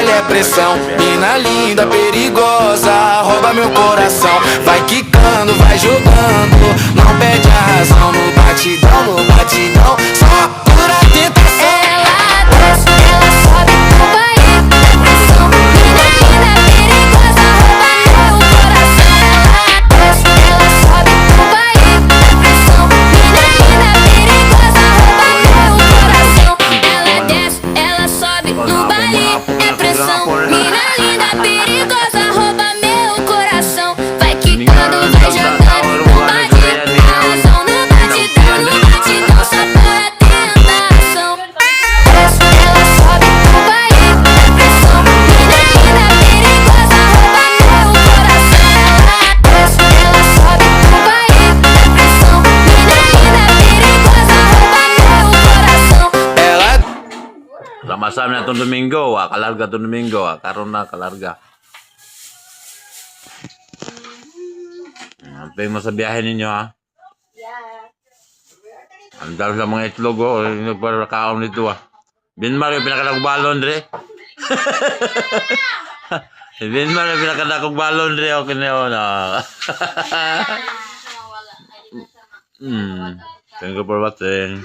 baile é pressão. Mina linda, perigosa, rouba meu coração. Vai quicando, vai jogando, não perde a razão. No batidão, só pura tentação. Ela desce, ela sobe no baile é pressão. Mina linda, perigosa, rouba meu coração. Ela desce, ela sobe no baile é pressão. Mina linda, perigosa, rouba meu coração. Ela desce, ela sobe no baile é pressão. Mina linda, perigosa, rouba meu coração. Vai quicando, vai jogando, não bate a razão. No batidão, só para tentação. Desce, ela sobe no baile é pressão. Mina linda, perigosa, rouba meu coração. Ela desce, ela sobe no baile é pressão. Mina linda, perigosa, rouba meu coração. Ela Sama-sama na itong Domingo, kalarga itong Domingo, karon na kalarga. Pay mo sa biyahe ninyo ha. Ang dami sa mga itlog o, nagparakaon nito ha. Binmar yung pinakadakong balon dre. Binmar yung pinakadakong balon dre, okay na yun ha. Thank you for watching.